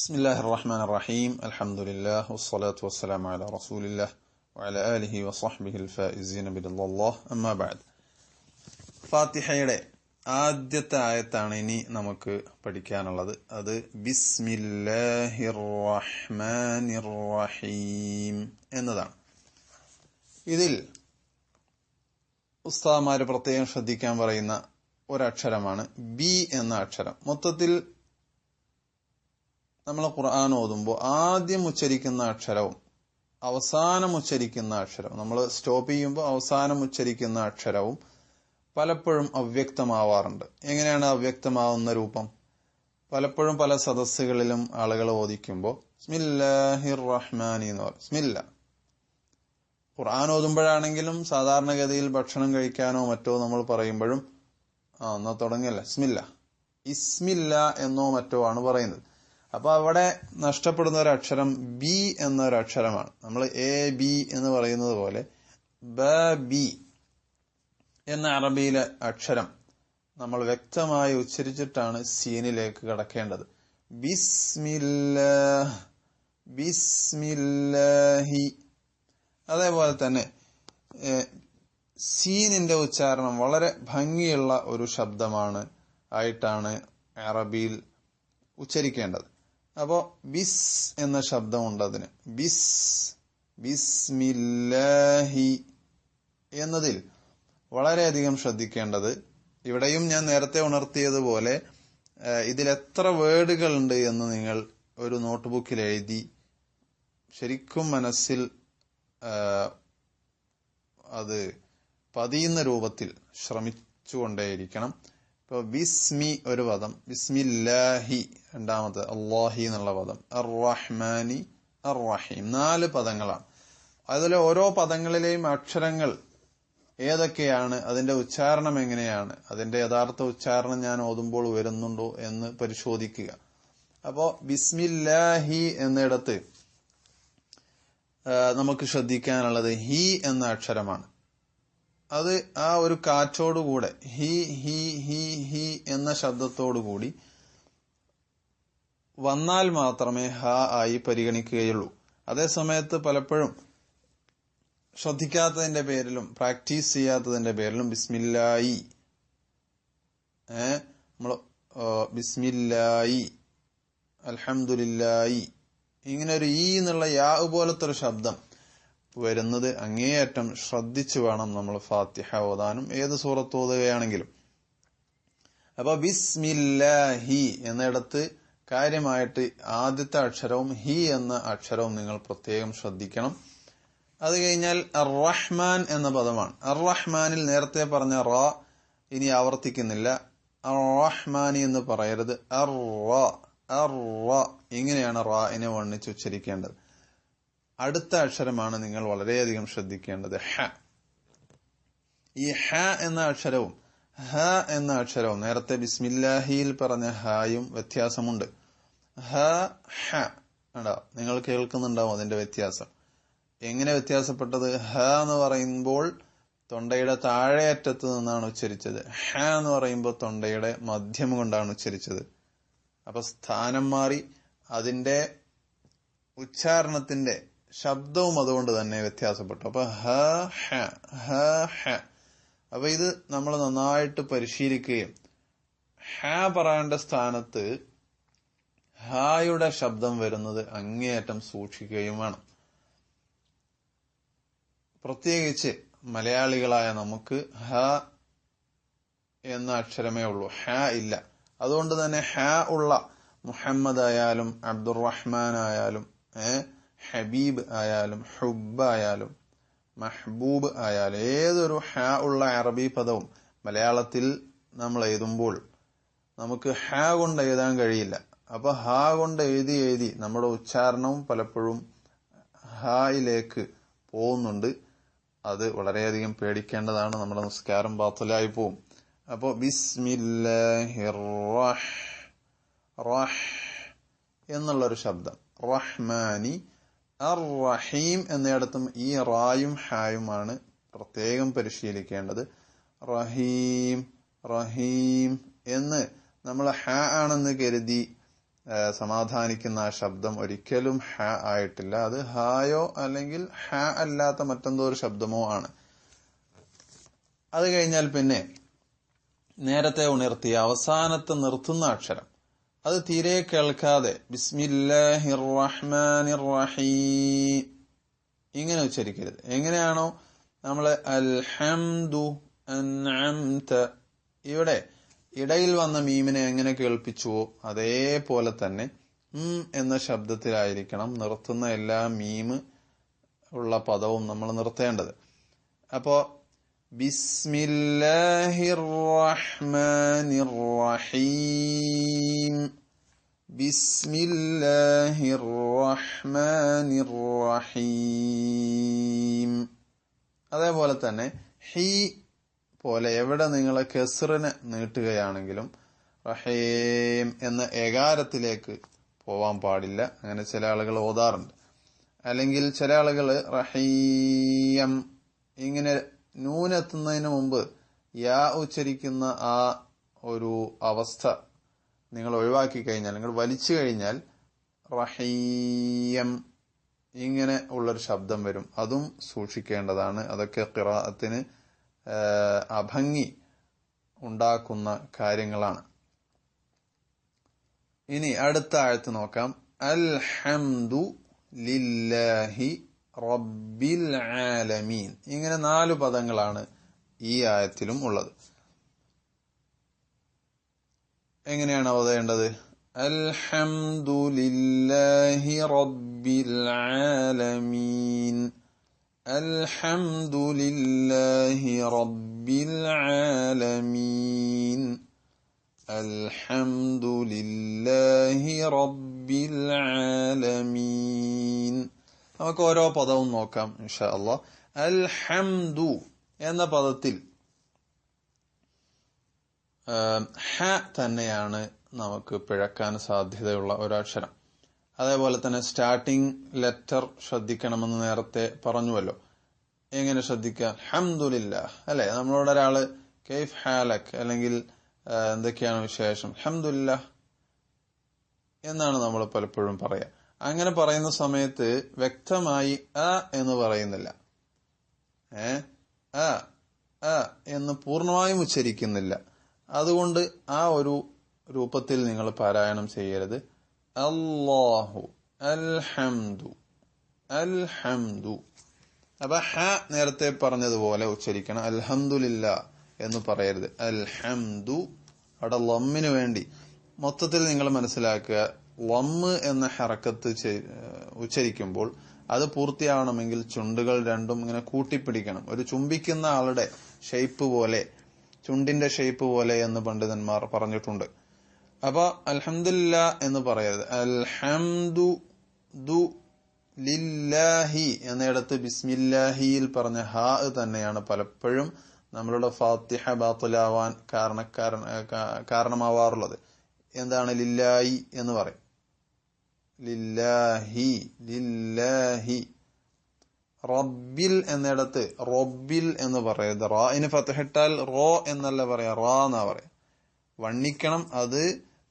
ബിസ്മില്ലാഹിർ റഹ്മാനിർ റഹീം അൽഹംദുലില്ലാഹി വസ്സലാത്തു വസ്സലാമു അലാ റസൂലില്ലാഹി വഅലാ ആലിഹി വസ്വഹ്ബിഹിൽ ഫായിസീന ബിറളില്ലാഹ് അമ്മാ ബഅദ്. ഫാത്തിഹയുടെ ആദ്യത്തെ ആയത്താണ് ഇനി നമുക്ക് പഠിക്കാനുള്ളത്. അത് ബിസ്മില്ലാഹിർ റഹ്മാനിർ റഹീം എന്നതാണ്. ഇതിൽ ഉസ്താദുമാര് പ്രത്യേകം ശ്രദ്ധിക്കാൻ പറയുന്ന ഒരക്ഷരമാണ് ബി എന്ന അക്ഷരം. മൊത്തത്തിൽ നമ്മൾ ഖുർആൻ ഓതുമ്പോൾ ആദ്യം ഉച്ചരിക്കുന്ന അക്ഷരവും അവസാനം ഉച്ചരിക്കുന്ന അക്ഷരവും, നമ്മൾ സ്റ്റോപ്പ് ചെയ്യുമ്പോൾ അവസാനം ഉച്ചരിക്കുന്ന അക്ഷരവും പലപ്പോഴും അവ്യക്തമാവാറുണ്ട്. എങ്ങനെയാണ് അവ്യക്തമാവുന്ന രൂപം? പലപ്പോഴും പല സദസ്സുകളിലും ആളുകൾ ഓദിക്കുമ്പോൾ ബിസ്മില്ലാഹിർ റഹ്മാനി എന്ന് പറയും. ബിസ്മില്ല. ഖുർആൻ ഓതുമ്പോഴാണെങ്കിലും സാധാരണഗതിയിൽ ഭക്ഷണം കഴിക്കാനോ മറ്റോ നമ്മൾ പറയുമ്പോഴും എന്നാ തുടങ്ങിയല്ല ബിസ്മില്ല, ഇസ്മില്ല എന്നോ മറ്റോ ആണ് പറയുന്നത്. അപ്പൊ അവിടെ നഷ്ടപ്പെടുന്ന ഒരു അക്ഷരം ബി എന്നൊരു അക്ഷരമാണ്. നമ്മൾ എ ബി എന്ന് പറയുന്നത് പോലെ ബ ബി എന്ന അറബിയിലെ അക്ഷരം നമ്മൾ വ്യക്തമായി ഉച്ചരിച്ചിട്ടാണ് സീനിലേക്ക് കടക്കേണ്ടത്. ബിസ്മില്ലാഹ്, ബിസ്മില്ലാഹി. അതേപോലെ തന്നെ സീനിന്റെ ഉച്ചാരണം വളരെ ഭംഗിയുള്ള ഒരു ശബ്ദമാണ് ആയിട്ടാണ് അറബിയിൽ ഉച്ചരിക്കേണ്ടത്. അപ്പോ ബിസ് എന്ന ശബ്ദമുണ്ട് അതിന്. ബിസ്, ബിസ്മില്ലാഹി എന്നതിൽ വളരെയധികം ശ്രദ്ധിക്കേണ്ടത്, ഇവിടെയും ഞാൻ നേരത്തെ ഉണർത്തിയതുപോലെ ഇതിൽ എത്ര വേർഡുകൾ ഉണ്ട് എന്ന് നിങ്ങൾ ഒരു നോട്ട്ബുക്കിൽ എഴുതി ശരിക്കും മനസ്സിൽ അത് പതിയുന്ന രൂപത്തിൽ ശ്രമിച്ചുകൊണ്ടേയിരിക്കണം. ഇപ്പൊ ബിസ്മി ഒരു പദം, ബിസ്മില്ലാഹി രണ്ടാമത്, അല്ലാഹി എന്നുള്ള പദം, അർ റഹ്മാനി അർ റഹീം, 4 പദങ്ങളാണ്. അതിലെ ഓരോ പദങ്ങളിലെയും അക്ഷരങ്ങൾ ഏതൊക്കെയാണ്, അതിന്റെ ഉച്ചാരണം എങ്ങനെയാണ്, അതിന്റെ യഥാർത്ഥ ഉച്ചാരണം ഞാൻ ഓതുമ്പോൾ വരുന്നുണ്ടോ എന്ന് പരിശോധിക്കുക. അപ്പോ ബിസ്മില്ലാഹി എന്നിടത്ത് നമുക്ക് ശ്രദ്ധിക്കാനുള്ളത് ഹി എന്ന അക്ഷരമാണ്. അത് ആ ഒരു കാറ്റോടുകൂടെ ഹി ഹി ഹി ഹി എന്ന ശബ്ദത്തോടുകൂടി വന്നാൽ മാത്രമേ ഹ ആയി പരിഗണിക്കുകയുള്ളൂ. അതേസമയത്ത് പലപ്പോഴും ശ്രദ്ധിക്കാത്തതിന്റെ പേരിലും പ്രാക്ടീസ് ചെയ്യാത്തതിന്റെ പേരിലും ബിസ്മില്ലായി, നമ്മൾ ബിസ്മില്ലായി, അൽഹംദുലില്ലായി, ഇങ്ങനെ ഒരു ഈ എന്നുള്ള യാ പോലത്തെ ഒരു ശബ്ദം വരുന്നത് അങ്ങേയറ്റം ശ്രദ്ധിച്ചു വേണം നമ്മൾ ഫാത്തിഹ ഓതാനും ഏത് സൂറത്ത് ഓതുകയാണെങ്കിലും. അപ്പൊ ബിസ്മില്ലാഹി എന്നിടത്ത് കാര്യമായിട്ട് ആദ്യത്തെ അക്ഷരവും ഹി എന്ന അക്ഷരവും നിങ്ങൾ പ്രത്യേകം ശ്രദ്ധിക്കണം. അത് കഴിഞ്ഞാൽ അർ റഹ്മാൻ എന്ന പദമാണ്. അർ റഹ്മാനിൽ നേരത്തെ പറഞ്ഞ റാ ഇനി ആവർത്തിക്കുന്നില്ല. അർ റഹ്മാനി എന്ന് പറയരുത്, അർ റാ, അർ റാ, ഇങ്ങനെയാണ് റാഇനെ വർണ്ണിച്ച് ഉച്ചരിക്കേണ്ടത്. അടുത്ത അക്ഷരമാണ് നിങ്ങൾ വളരെയധികം ശ്രദ്ധിക്കേണ്ടത്, ഹ. ഈ ഹ എന്ന അക്ഷരവും ഹ എന്ന അക്ഷരവും നേരത്തെ ബിസ്മില്ലാഹിയിൽ പറഞ്ഞ ഹായും വ്യത്യാസമുണ്ട്. ഹ ഹ ഉണ്ടോ? നിങ്ങൾ കേൾക്കുന്നുണ്ടാവും അതിന്റെ വ്യത്യാസം. എങ്ങനെ വ്യത്യാസപ്പെട്ടത്? ഹ എന്ന് പറയുമ്പോൾ തൊണ്ടയുടെ താഴെ അറ്റത്ത് നിന്നാണ് ഉച്ചരിച്ചത്. ഹ എന്ന് പറയുമ്പോൾ തൊണ്ടയുടെ മധ്യം കൊണ്ടാണ് ഉച്ചരിച്ചത്. അപ്പൊ സ്ഥാനം മാറി, അതിന്റെ ഉച്ചാരണത്തിന്റെ ശബ്ദവും അതുകൊണ്ട് തന്നെ വ്യത്യാസപ്പെട്ടു. അപ്പൊ ഹ ഹ ഹ ഹ. അപ്പൊ ഇത് നമ്മൾ നന്നായിട്ട് പരിശീലിക്കുകയും ഹ പറയേണ്ട സ്ഥാനത്ത് ഹായുടെ ശബ്ദം വരുന്നത് അങ്ങേയറ്റം സൂക്ഷിക്കുകയും വേണം. പ്രത്യേകിച്ച് മലയാളികളായ നമുക്ക് ഹ എന്ന അക്ഷരമേ ഉള്ളൂ, ഹ ഇല്ല. അതുകൊണ്ട് തന്നെ ഹ ഉള്ള മുഹമ്മദ് ആയാലും അബ്ദുറഹ്മാൻ ആയാലും ഹബീബ് ആയാലും ഹുബ് ആയാലും മഹ്ബൂബ് ആയാലും ഏതൊരു ഹ ഉള്ള അറബി പദവും മലയാളത്തിൽ നമ്മൾ എഴുതുമ്പോൾ നമുക്ക് ഹ കൊണ്ട് എഴുതാൻ കഴിയില്ല. അപ്പൊ ഹ കൊണ്ട് എഴുതി എഴുതി നമ്മുടെ ഉച്ചാരണവും പലപ്പോഴും ഹായിലേക്ക് പോകുന്നുണ്ട്. അത് വളരെയധികം പേടിക്കേണ്ടതാണ്. നമ്മുടെ നിസ്കാരം ബാത്തിലായി പോവും. അപ്പോ ബിസ്മില്ലാഹിർ റഹ് എന്നുള്ളൊരു ശബ്ദം, റഹ്മാനി അർ റഹീം എന്നിടത്തും ഈ റായും ഹായുമാണ് പ്രത്യേകം പരിശീലിക്കേണ്ടത്. റഹീം റഹീം എന്ന് നമ്മൾ ഹ ആണെന്ന് കരുതി സമാധാനിക്കുന്ന ആ ശബ്ദം ഒരിക്കലും ഹ ആയിട്ടില്ല. അത് ഹായോ അല്ലെങ്കിൽ ഹ അല്ലാത്ത മറ്റെന്തോ ഒരു ശബ്ദമോ ആണ്. അത് കഴിഞ്ഞാൽ പിന്നെ നേരത്തെ ഉണർത്തിയ അവസാനത്തെ നിർത്തുന്ന അക്ഷരം അത് തീരെ കേൾക്കാതെ ബിസ്മില്ലാഹിർ റഹ്മാനിർ റഹീം ഇങ്ങനെ ഉച്ചരിക്കരുത്. എങ്ങനെയാണോ നമ്മൾ അൽഹംദു അൻഅംത ഇവിടെ ഇടയിൽ വന്ന മീമിനെ എങ്ങനെ കേൾപ്പിച്ചുവോ അതേപോലെ തന്നെ എന്ന ശബ്ദത്തിലായിരിക്കണം നിർത്തുന്ന എല്ലാ മീമ് ഉള്ള പദവും നമ്മൾ നിർത്തേണ്ടത്. അപ്പോ ബിസ്മില്ലാഹിർ റഹ്മാനിർ റഹീം, ബിസ്മില്ലാഹിർ റഹ്മാനിർ റഹീം. അതേപോലെ തന്നെ ഹി പോലെ എവിടെ നിങ്ങൾ കെസ്റിനെ നീട്ടുകയാണെങ്കിലും റഹീം എന്ന ഏകാരത്തിലേക്ക് പോവാൻ പാടില്ല. അങ്ങനെ ചില ആളുകൾ ഓതാറുണ്ട്. അല്ലെങ്കിൽ ചില ആളുകൾ റഹീം ഇങ്ങനെ നൂനെത്തുന്നതിന് മുമ്പ് യാ ഉച്ചരിക്കുന്ന ആ ഒരു അവസ്ഥ നിങ്ങൾ ഒഴിവാക്കി കഴിഞ്ഞാൽ, നിങ്ങൾ വലിച്ചു കഴിഞ്ഞാൽ റഹീം ഇങ്ങനെ ഉള്ളൊരു ശബ്ദം വരും. അതും സൂക്ഷിക്കേണ്ടതാണ്. അതൊക്കെ ഖിറാഅത്തിന് അഭംഗി ഉണ്ടാക്കുന്ന കാര്യങ്ങളാണ്. ഇനി അടുത്ത ആയത്ത് നോക്കാം. അൽഹംദു ലില്ലാഹി റബ്ബിൽ ആലമീൻ. ഇങ്ങനെ 4 പദങ്ങളാണ് ഈ ആയത്തിലും ഉള്ളത്. എങ്ങനെയാണ് ഓതേണ്ടത്? അൽഹംദു ലില്ലാഹി റബ്ബിൽ ആലമീൻ, അൽഹംദു ലില്ലാഹി റബ്ബിൽ ആലമീൻ, അൽഹംദു ലില്ലാഹി റബ്ബിൽ ആലമീൻ. നമുക്ക് ഓരോ പദവും നോക്കാം ഇൻഷാ അല്ലാഹ്. അൽഹംദു എന്ന പദത്തിൽ ഹ തന്നെയാണ് നമുക്ക് പിഴക്കാൻ സാധ്യതയുള്ള ഒരക്ഷരം. അതേപോലെ തന്നെ സ്റ്റാർട്ടിംഗ് ലെറ്റർ ശ്രദ്ധിക്കണമെന്ന് നേരത്തെ പറഞ്ഞുവല്ലോ. എങ്ങനെ ശ്രദ്ധിക്കുക? അൽഹംദുലില്ലാഹ് അല്ലെ, നമ്മളോട് ഒരാള് കൈഫ് ഹാലക് അല്ലെങ്കിൽ എന്തൊക്കെയാണ് വിശേഷം, അൽഹംദുലില്ലാഹ് എന്നാണ് നമ്മൾ പലപ്പോഴും പറയാ. അങ്ങനെ പറയുന്ന സമയത്ത് വ്യക്തമായി അ എന്ന് പറയുന്നില്ല, അ എന്ന് പൂർണ്ണമായും ഉച്ചരിക്കുന്നില്ല. അതുകൊണ്ട് ആ ഒരു രൂപത്തിൽ നിങ്ങൾ പാരായണം ചെയ്യരുത്. അല്ലാഹു അൽഹംദു അൽഹംദു. അപ്പൊ ഹ നേരത്തെ പറഞ്ഞതുപോലെ ഉച്ചരിക്കണം. അൽഹംദുലില്ലാ എന്ന് പറയരുത്. അൽഹംദു അവിടെ ലമ്മിന് വേണ്ടി മൊത്തത്തിൽ നിങ്ങൾ മനസ്സിലാക്കുക. ലമ്മ് എന്ന ഹറക്കത്ത് ഉച്ചരിക്കുമ്പോൾ അത് പൂർത്തിയാവണമെങ്കിൽ ചുണ്ടുകൾ രണ്ടും ഇങ്ങനെ കൂട്ടിപ്പിടിക്കണം. ഒരു ചുംബിക്കുന്ന ആളുടെ ഷേപ്പ് പോലെ, ചുണ്ടിന്റെ ഷേപ്പ് പോലെ എന്ന് പണ്ഡിതന്മാർ പറഞ്ഞിട്ടുണ്ട്. അപ്പൊ അൽഹംദുലില്ലാ എന്ന് പറയരുത്. അൽഹംദു ദു ലില്ലാഹി എന്നിടത്ത് ബിസ്മില്ലാഹിയിൽ പറഞ്ഞ ഹാ തന്നെയാണ് പലപ്പോഴും നമ്മളുടെ ഫാത്തിഹ ബാത്തിലാവാൻ കാരണമാവാറുള്ളത്. എന്താണ്? ലില്ലാഹി എന്ന് പറയും. ലില്ലാഹി ലില്ലാഹി. റബ്ബിൽ എന്നിടത്ത് റബ്ബിൽ എന്ന് പറയരുത്. റാഇന് ഫത്ഹിട്ടാൽ റോ എന്നല്ല പറയാ, റാ എന്നാ പറയാ. വണ്ണിക്കണം. അത്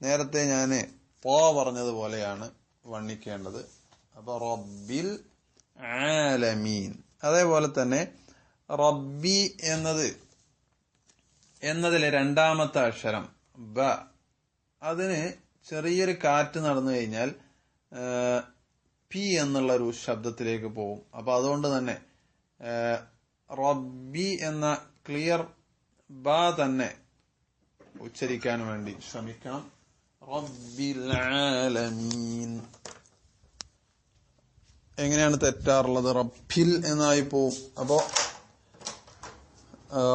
നേരത്തെ ഞാന് പോ പറഞ്ഞതുപോലെയാണ് വണ്ണിക്കേണ്ടത്. അപ്പൊ റബ്ബിൽ ആലമീൻ. അതേപോലെ തന്നെ റബ്ബി എന്നതിലെ രണ്ടാമത്തെ അക്ഷരം ബ, അതിന് ചെറിയൊരു കാറ്റ് നടന്നു കഴിഞ്ഞാൽ പി എന്നുള്ള ഒരു ശബ്ദത്തിലേക്ക് പോകും. അപ്പൊ അതുകൊണ്ട് തന്നെ റബ്ബി എന്ന ക്ലിയർ ബ തന്നെ ഉച്ചരിക്കാൻ വേണ്ടി ശ്രമിക്കണം. റബ്ബിൽ ആലമീൻ. എങ്ങനെയാണ് തെറ്റാറുള്ളത്? റബ്ബിൽ എന്നായി പോവും. അപ്പോ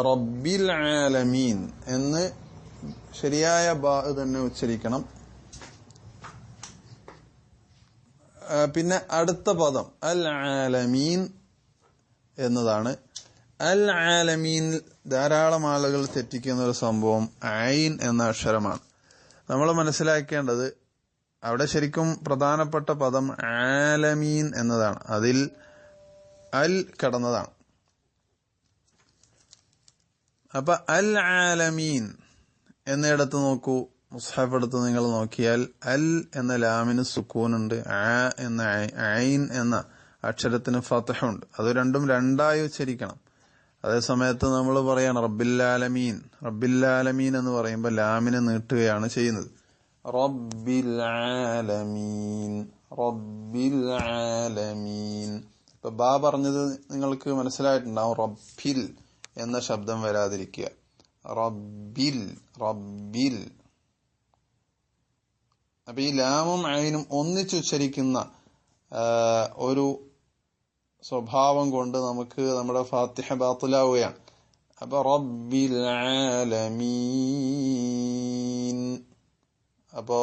റബ്ബിൽ ആലമീൻ എന്ന് ശരിയായ ബാ തന്നെ ഉച്ചരിക്കണം. പിന്നെ അടുത്ത പദം അൽ ആലമീൻ എന്നതാണ്. അൽ ആലമീൻ ധാരാളം ആളുകൾ തെറ്റിക്കുന്ന ഒരു സംഭവം ഐൻ എന്ന അക്ഷരമാണ്. നമ്മൾ മനസ്സിലാക്കേണ്ടത് അവിടെ ശരിക്കും പ്രധാനപ്പെട്ട പദം ആലമീൻ എന്നതാണ്. അതിൽ അൽ കടന്നതാണ്. അപ്പൊ അൽ ആലമീൻ എന്നിടത്ത് നോക്കൂ, മുസ്ഹഫ് എടുത്ത് നിങ്ങൾ നോക്കിയാൽ അൽ എന്ന ലാമിന് സുക്കൂനുണ്ട്, ആ എന്ന ഐൻ എന്ന അക്ഷരത്തിന് ഫതഹുണ്ട്. അത് രണ്ടും രണ്ടായി ഉച്ചരിക്കണം. അതേ സമയത്ത് നമ്മൾ പറയാണ് റബ്ബില്ലാലമീൻ. റബ്ബില്ലാലമീൻ എന്ന് പറയുമ്പോൾ ലാമിനെ നീട്ടുകയാണ് ചെയ്യുന്നത്. റബ്ബിൽ ആലമീൻ, റബ്ബിൽ ആലമീൻ. ഇപ്പൊ ബാ പറഞ്ഞത് നിങ്ങൾക്ക് മനസ്സിലായിട്ടുണ്ടാവും. റബ്ബിൽ എന്ന ശബ്ദം വരാതിരിക്കുക. റബ്ബിൽ, റബ്ബിൽ. അപ്പൊ ഈ ലാമും ഐനും ഒന്നിച്ചുച്ചരിക്കുന്ന ഒരു സ്വഭാവം കൊണ്ട് നമുക്ക് നമ്മുടെ ഫാത്തിഹ ബാത്തിലാവുകയാണ്. അപ്പൊ റബ്ബിൽ ആലമീൻ. അപ്പോ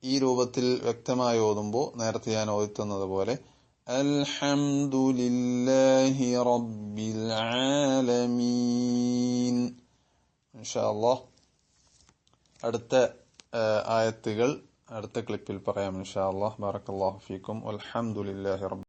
ഈ രൂപത്തിൽ വ്യക്തമായി ഓതുമ്പോൾ നേരത്തെ ഞാൻ ഓതുന്നത് പോലെ അൽഹംദുലില്ലാഹി റബ്ബിൽ ആലമീൻ. ഇൻഷാ അല്ലാഹ് അടുത്ത ആയത്തുകൾ അടുത്ത ക്ലിപ്പിൽ പറയാം ഇൻഷാ അല്ലാഹ്. ബറകല്ലാഹു ഫീക്കും. അൽഹംദുലില്ലാഹി റബ്ബിൽ